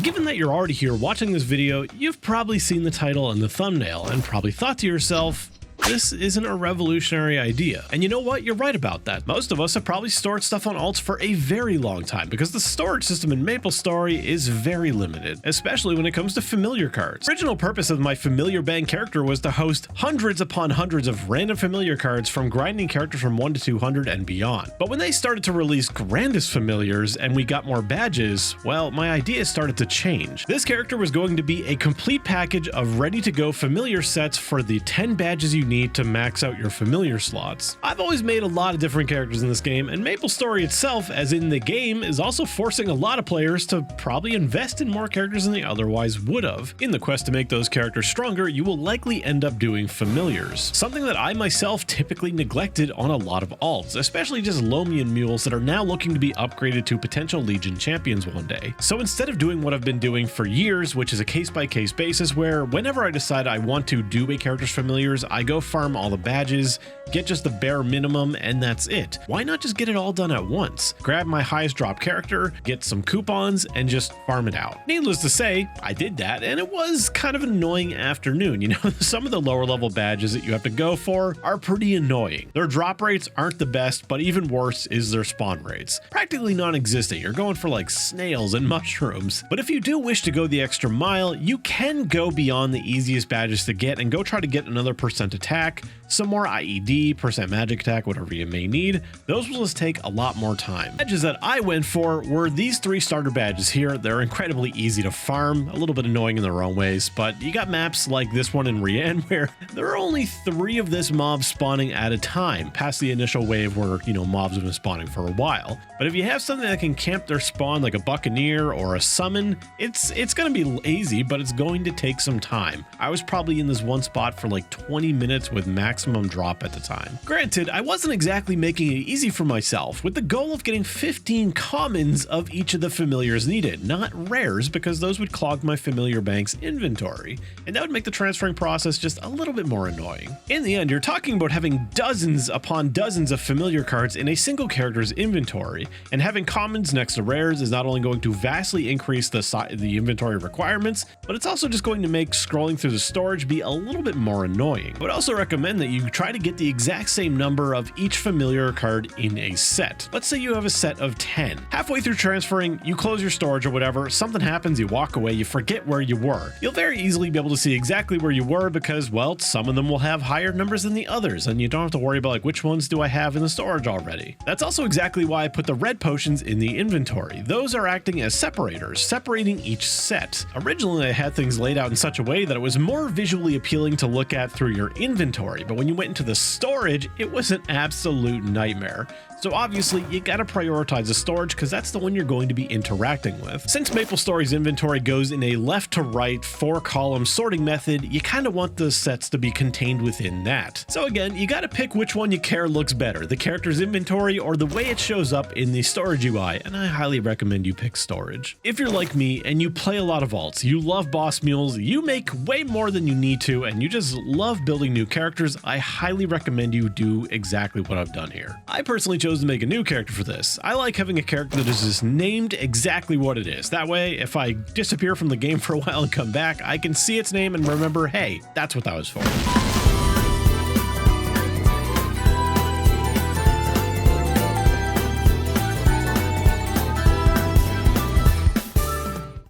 given that you're already here watching this video, you've probably seen the title and the thumbnail and probably thought to yourself, this isn't a revolutionary idea. And you know what? You're right about that. Most of us have probably stored stuff on alts for a very long time because the storage system in MapleStory is very limited, especially when it comes to familiar cards. The original purpose of my familiar bank character was to host hundreds upon hundreds of random familiar cards from grinding characters from 1 to 200 and beyond. But when they started to release grandest familiars and we got more badges, well, my idea started to change. This character was going to be a complete package of ready to go familiar sets for the 10 badges you need to max out your familiar slots. I've always made a lot of different characters in this game, and MapleStory itself, as in the game, is also forcing a lot of players to probably invest in more characters than they otherwise would have. In the quest to make those characters stronger, you will likely end up doing familiars, something that I myself typically neglected on a lot of alts, especially just Lomian mules that are now looking to be upgraded to potential Legion champions one day. So instead of doing what I've been doing for years, which is a case-by-case basis where whenever I decide I want to do a character's familiars, I go farm all the badges, get just the bare minimum, and that's it. Why not just get it all done at once? Grab my highest drop character, get some coupons, and just farm it out. Needless to say, I did that, and it was kind of an annoying afternoon. You know, some of the lower level badges that you have to go for are pretty annoying. Their drop rates aren't the best, but even worse is their spawn rates. Practically non-existent. You're going for like snails and mushrooms. But if you do wish to go the extra mile, you can go beyond the easiest badges to get and go try to get another percent attack, some more IED, percent magic attack, whatever you may need. Those will just take a lot more time. Badges that I went for were these 3 starter badges here. They're incredibly easy to farm, a little bit annoying in their own ways, but you got maps like this one in Rian where there are only 3 of this mob spawning at a time, past the initial wave where, you know, mobs have been spawning for a while. But if you have something that can camp their spawn like a Buccaneer or a Summon, it's going to be easy, but it's going to take some time. I was probably in this one spot for like 20 minutes with maximum drop at the time. Granted, I wasn't exactly making it easy for myself, with the goal of getting 15 commons of each of the familiars needed, not rares, because those would clog my familiar bank's inventory, and that would make the transferring process just a little bit more annoying. In the end, you're talking about having dozens upon dozens of familiar cards in a single character's inventory, and having commons next to rares is not only going to vastly increase the inventory requirements, but it's also just going to make scrolling through the storage be a little bit more annoying. I would also recommend that you try to get the exact same number of each familiar card in a set. Let's say you have a set of 10. Halfway through transferring, you close your storage or whatever, something happens, you walk away, you forget where you were. You'll very easily be able to see exactly where you were because, well, some of them will have higher numbers than the others, and you don't have to worry about like which ones do I have in the storage already. That's also exactly why I put the red potions in the inventory. Those are acting as separators, separating each set. Originally, I had things laid out in such a way that it was more visually appealing to look at through your inventory, but when you went into the storage, it was an absolute nightmare. So obviously you gotta prioritize the storage because that's the one you're going to be interacting with. Since MapleStory's inventory goes in a left to right 4-column sorting method, you kind of want the sets to be contained within that. So again, you gotta pick which one you care looks better, the character's inventory or the way it shows up in the storage UI, and I highly recommend you pick storage. If you're like me and you play a lot of alts, you love boss mules, you make way more than you need to, and you just love building new characters, I highly recommend you do exactly what I've done here. I personally chose to make a new character for this. I like having a character that is just named exactly what it is. That way, if I disappear from the game for a while and come back, I can see its name and remember, hey, that's what that was for.